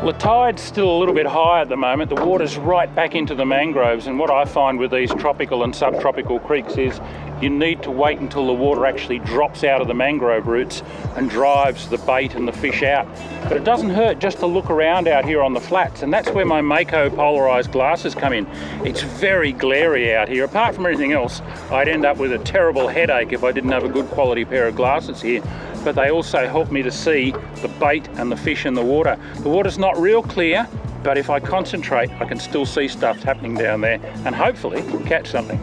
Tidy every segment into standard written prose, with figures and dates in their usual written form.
The tide's still a little bit high at the moment. The water's right back into the mangroves, and what I find with these tropical and subtropical creeks is you need to wait until the water actually drops out of the mangrove roots and drives the bait and the fish out. But it doesn't hurt just to look around out here on the flats, and that's where my Mako polarized glasses come in. It's very glary out here. Apart from anything else, I'd end up with a terrible headache if I didn't have a good quality pair of glasses here. But they also help me to see the bait and the fish in the water. The water's not real clear, but if I concentrate, I can still see stuff happening down there and hopefully catch something.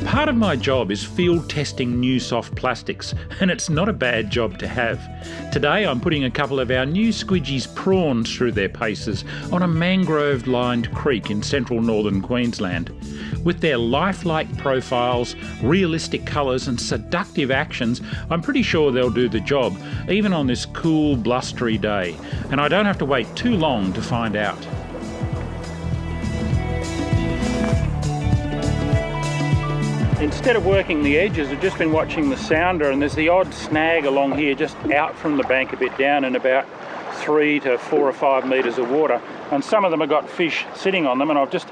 Part of my job is field testing new soft plastics, and it's not a bad job to have. Today I'm putting a couple of our new squidgies prawns through their paces on a mangrove-lined creek in central northern Queensland. With their lifelike profiles, realistic colours and seductive actions, I'm pretty sure they'll do the job, even on this cool, blustery day, and I don't have to wait too long to find out. Instead of working the edges, I've just been watching the sounder, and there's the odd snag along here just out from the bank a bit down in about 3 to 4 or 5 metres of water, and some of them have got fish sitting on them, and I've just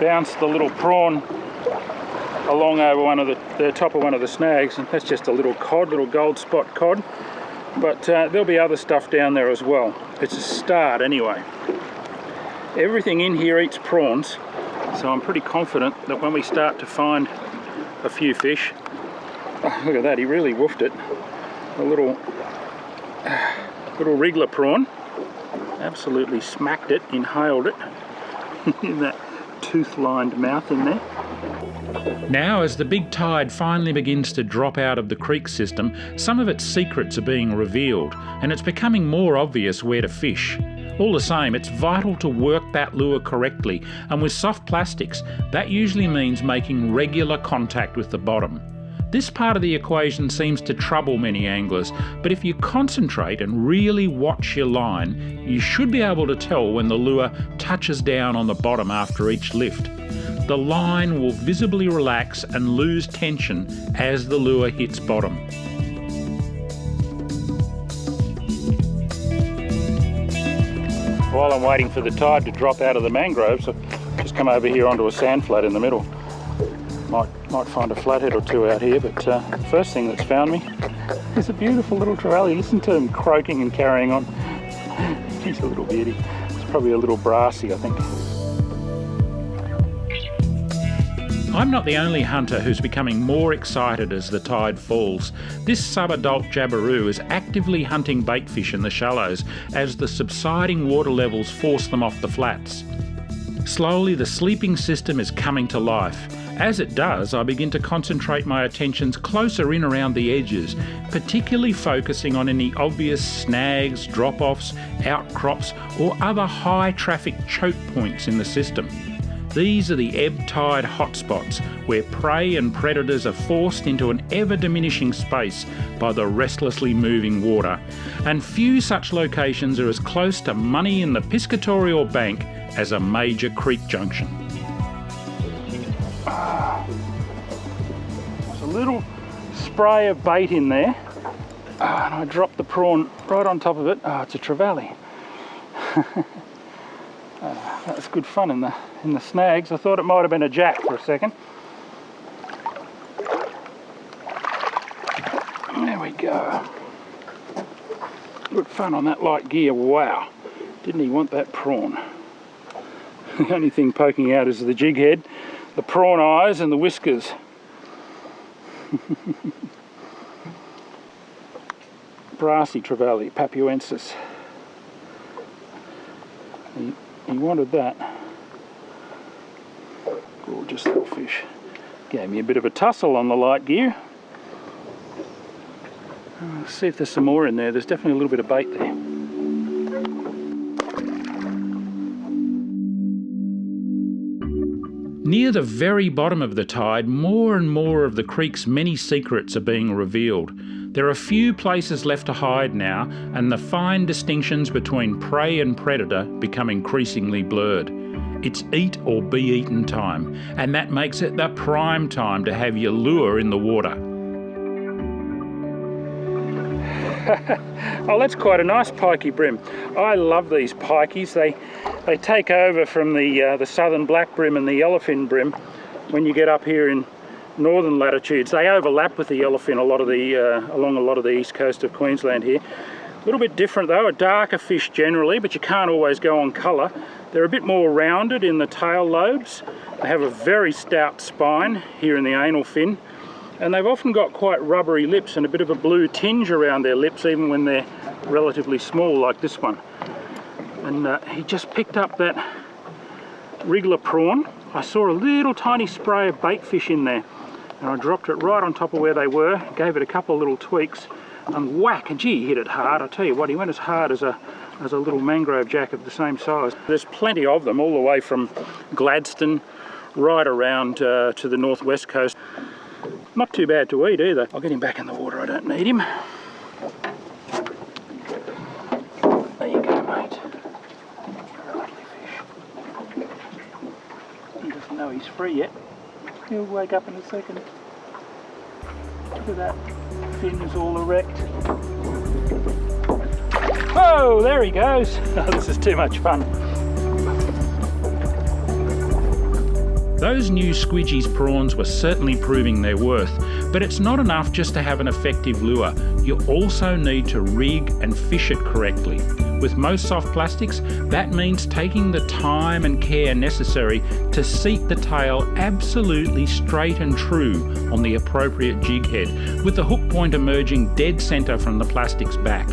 bounced the little prawn along over the top of one of the snags, and that's just a little cod, little gold spot cod, but there'll be other stuff down there as well. It's a start anyway. Everything in here eats prawns, so I'm pretty confident that when we start to find a few fish, oh, look at that, he really woofed it. A little wriggler prawn, absolutely smacked it, inhaled it in that tooth-lined mouth in there. Now, as the big tide finally begins to drop out of the creek system, some of its secrets are being revealed, and it's becoming more obvious where to fish. All the same, it's vital to work that lure correctly, and with soft plastics, that usually means making regular contact with the bottom. This part of the equation seems to trouble many anglers, but if you concentrate and really watch your line, you should be able to tell when the lure touches down on the bottom after each lift. The line will visibly relax and lose tension as the lure hits bottom. While I'm waiting for the tide to drop out of the mangroves, I've just come over here onto a sand flat in the middle. Might find a flathead or two out here, but the first thing that's found me is a beautiful little trevally. Listen to him croaking and carrying on. He's a little beauty. It's probably a little brassy, I think. I'm not the only hunter who's becoming more excited as the tide falls. This sub-adult jabberoo is actively hunting baitfish in the shallows as the subsiding water levels force them off the flats. Slowly the sleeping system is coming to life. As it does, I begin to concentrate my attentions closer in around the edges, particularly focusing on any obvious snags, drop-offs, outcrops or other high-traffic choke points in the system. These are the ebb tide hotspots, where prey and predators are forced into an ever-diminishing space by the restlessly moving water, and few such locations are as close to money in the piscatorial bank as a major creek junction. There's a little spray of bait in there, and I dropped the prawn right on top of it. Oh, it's a trevally. That was good fun in the snags. I thought it might have been a jack for a second. There we go. Good fun on that light gear. Wow, didn't he want that prawn? The only thing poking out is the jig head, the prawn eyes and the whiskers. Brassy trevally, papuensis. He wanted that. Gorgeous little fish. Gave me a bit of a tussle on the light gear. Let's see if there's some more in there. There's definitely a little bit of bait there. Near the very bottom of the tide, more and more of the creek's many secrets are being revealed. There are few places left to hide now, and the fine distinctions between prey and predator become increasingly blurred. It's eat or be eaten time, and that makes it the prime time to have your lure in the water. Oh, that's quite a nice pikey brim. I love these pikeys. They take over from the southern black brim and the yellowfin brim when you get up here in northern latitudes. They overlap with the yellowfin along a lot of the east coast of Queensland here. A little bit different though, a darker fish generally, but you can't always go on colour. They're a bit more rounded in the tail lobes. They have a very stout spine here in the anal fin, and they've often got quite rubbery lips and a bit of a blue tinge around their lips even when they're relatively small like this one. And he just picked up that wriggler prawn. I saw a little tiny spray of bait fish in there, and I dropped it right on top of where they were, gave it a couple of little tweaks, and whack, and gee, he hit it hard. I tell you what, he went as hard as a little mangrove jack of the same size. There's plenty of them all the way from Gladstone right around to the northwest coast. Not too bad to eat either. I'll get him back in the water, I don't need him. There you go, mate. You're a lovely fish. He doesn't know he's free yet. He'll wake up in a second. Look at that. Fins all erect. Oh, there he goes. Oh, this is too much fun. Those new Squidgy's prawns were certainly proving their worth, but it's not enough just to have an effective lure. You also need to rig and fish it correctly. With most soft plastics, that means taking the time and care necessary to seat the tail absolutely straight and true on the appropriate jig head, with the hook point emerging dead centre from the plastic's back.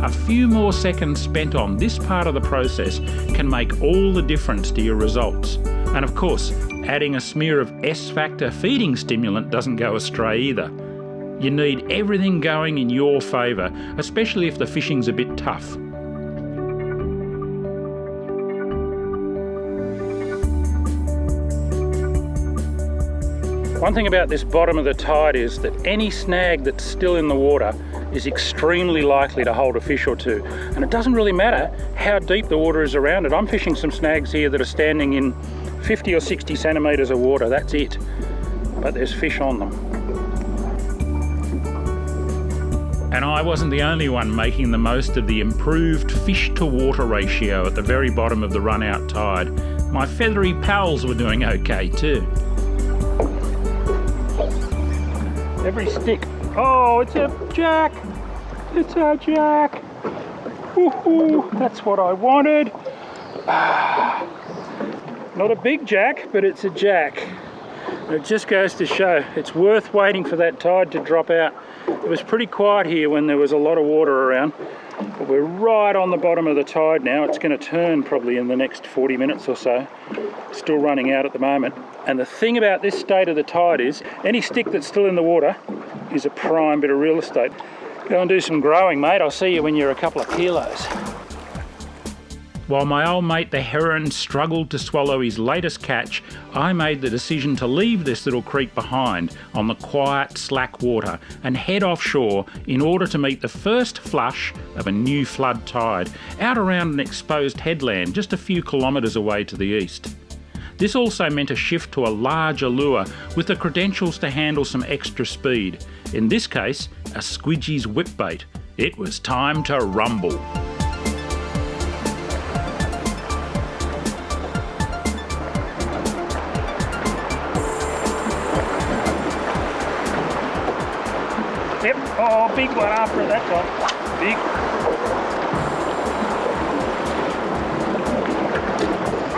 A few more seconds spent on this part of the process can make all the difference to your results. And of course, adding a smear of S-factor feeding stimulant doesn't go astray either. You need everything going in your favour, especially if the fishing's a bit tough. One thing about this bottom of the tide is that any snag that's still in the water is extremely likely to hold a fish or two. And it doesn't really matter how deep the water is around it. I'm fishing some snags here that are standing in 50 or 60 centimetres of water, that's it. But there's fish on them. And I wasn't the only one making the most of the improved fish to water ratio at the very bottom of the run out tide. My feathery pals were doing okay too. Every stick. Oh, it's a jack. It's a jack. Woohoo, that's what I wanted. Not a big jack, but it's a jack. And it just goes to show it's worth waiting for that tide to drop out. It was pretty quiet here when there was a lot of water around, but we're right on the bottom of the tide now. It's going to turn probably in the next 40 minutes or so. Still running out at the moment. And the thing about this state of the tide is any stick that's still in the water is a prime bit of real estate. Go and do some growing, mate. I'll see you when you're a couple of kilos. While my old mate the heron struggled to swallow his latest catch, I made the decision to leave this little creek behind on the quiet, slack water and head offshore in order to meet the first flush of a new flood tide, out around an exposed headland just a few kilometres away to the east. This also meant a shift to a larger lure with the credentials to handle some extra speed. In this case, a Squidgy's whipbait. It was time to rumble. Yep, oh, big one after that time. Big.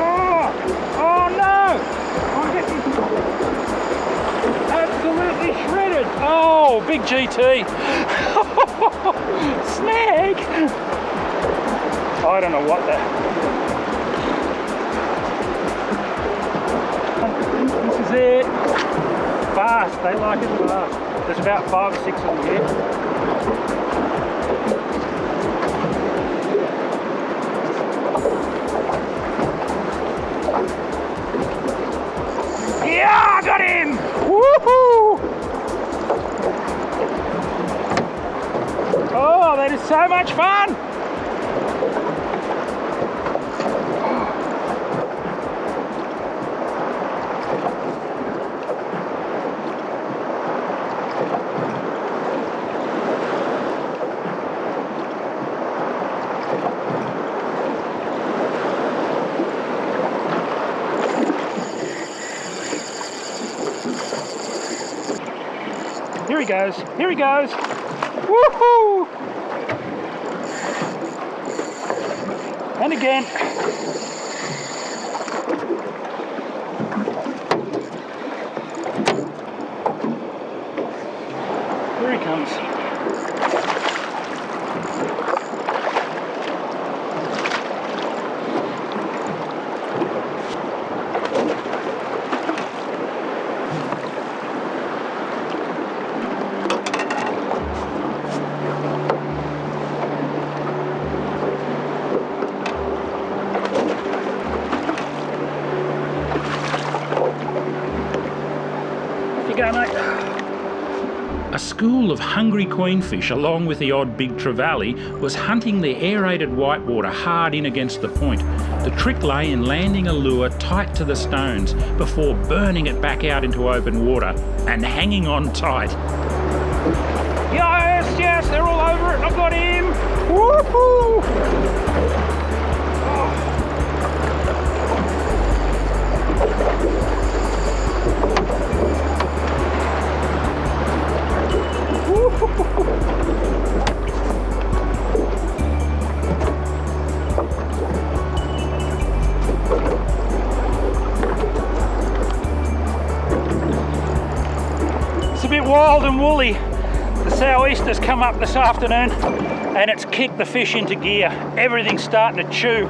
Oh no! I'm getting absolutely shredded. Oh, big GT. Snag! I don't know what that. This is it. Fast, they like it fast. There's about 5 or 6 of them here. Yeah, I got him! Woohoo! Oh, that is so much fun! Here he goes. Here he goes. Woohoo! And again. Here he comes. Go, mate. A school of hungry queenfish, along with the odd big trevally, was hunting the aerated whitewater hard in against the point. The trick lay in landing a lure tight to the stones before burning it back out into open water and hanging on tight. Yes, yes, they're all over it. I've got him. Woohoo! It's a bit wild and woolly. The sou'easter's come up this afternoon and it's kicked the fish into gear. Everything's starting to chew.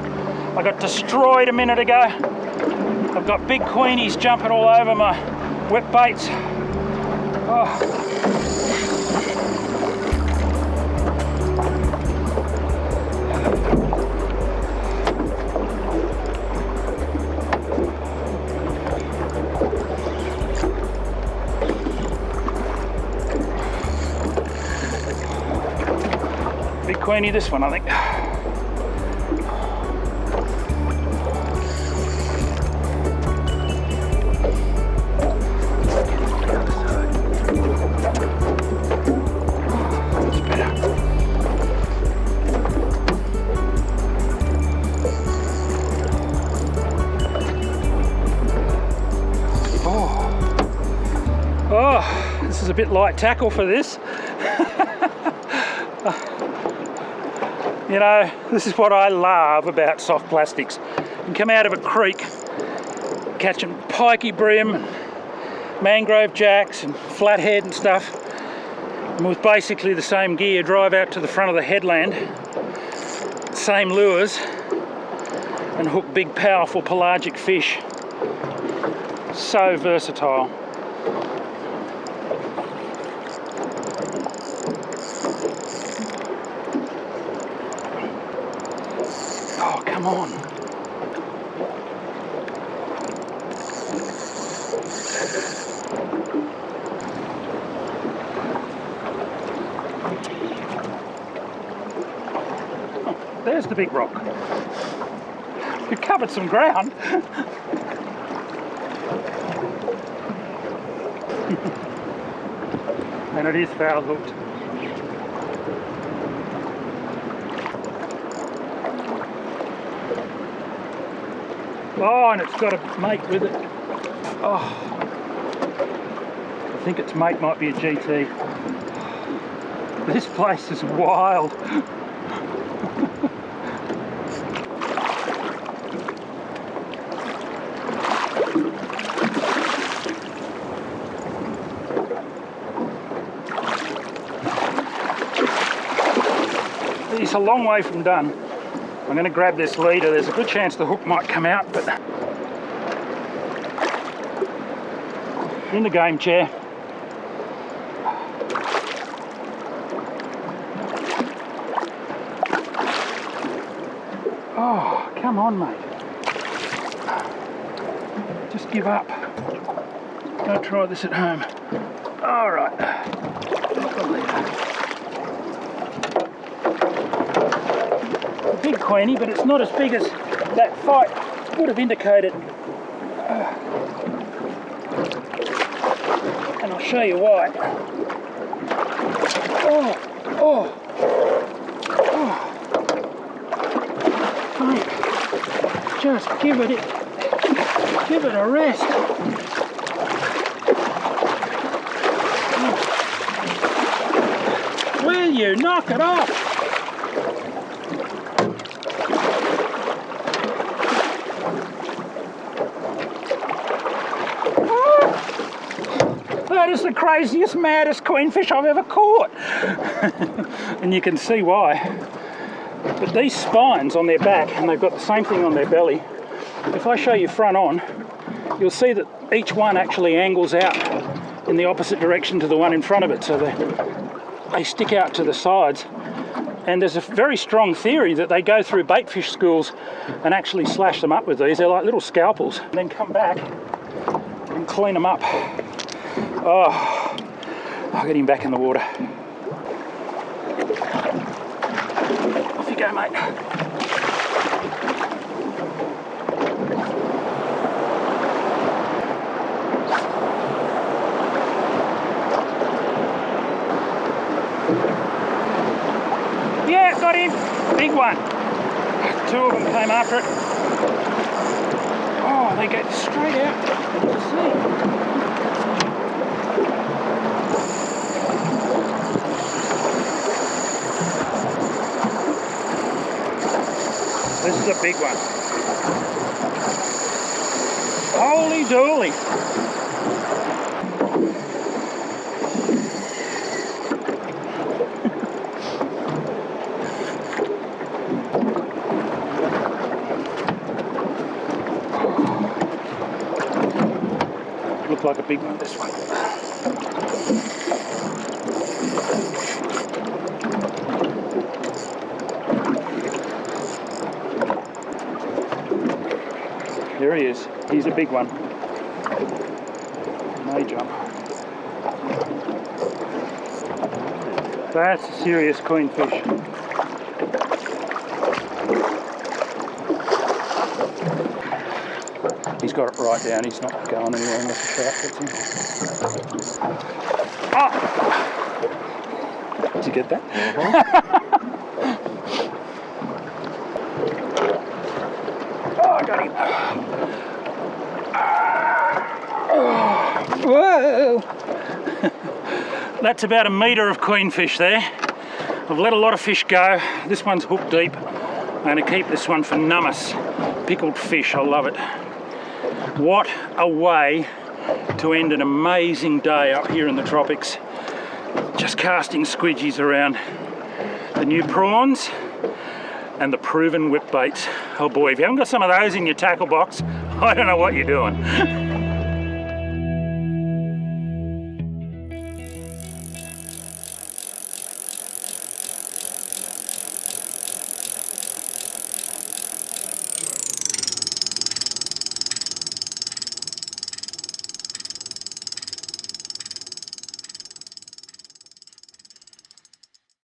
I got destroyed a minute ago. I've got big queenies jumping all over my whip baits. Oh. Big queenie, this one, I think. Oh, this is a bit light tackle for this. You know, this is what I love about soft plastics. You can come out of a creek catching pikey, bream, and mangrove jacks and flathead and stuff, and with basically the same gear drive out to the front of the headland, same lures, and hook big powerful pelagic fish. So versatile. Oh, come on. Oh, there's the big rock. We've covered some ground. And it is foul hooked. Oh, and it's got a mate with it. Oh, I think its mate might be a GT. This place is wild. It's a long way from done. I'm going to grab this leader. There's a good chance the hook might come out, but in the game chair. Oh, come on, mate. Just give up. Go try this at home. All right. Big queenie, but it's not as big as that fight would have indicated. And I'll show you why. Oh, oh, oh. Mate, just give it a rest. you? Knock it off! That is the craziest, maddest queenfish I've ever caught. And you can see why. But these spines on their back, and they've got the same thing on their belly, if I show you front on, you'll see that each one actually angles out in the opposite direction to the one in front of it, so they stick out to the sides. And there's a very strong theory that they go through baitfish schools and actually slash them up with these. They're like little scalpels, and then come back and clean them up. Oh, I'll get him back in the water. Off you go, mate. Yeah, got him. Big one. Two of them came after it. Oh, they go straight out to sea. This is a big one. Holy dooly. Looked like a big one, this one. There he is. He's a big one. May jump. That's a serious queenfish. He's got it right down. He's not going anywhere unless the shark gets him. Oh! Did you get that? Oh, I got him. Whoa! That's about a metre of queenfish there. I've let a lot of fish go. This one's hook deep. I'm going to keep this one for nummus. Pickled fish, I love it. What a way to end an amazing day up here in the tropics. Just casting squidgies around the new prawns and the proven whip baits. Oh boy, if you haven't got some of those in your tackle box, I don't know what you're doing.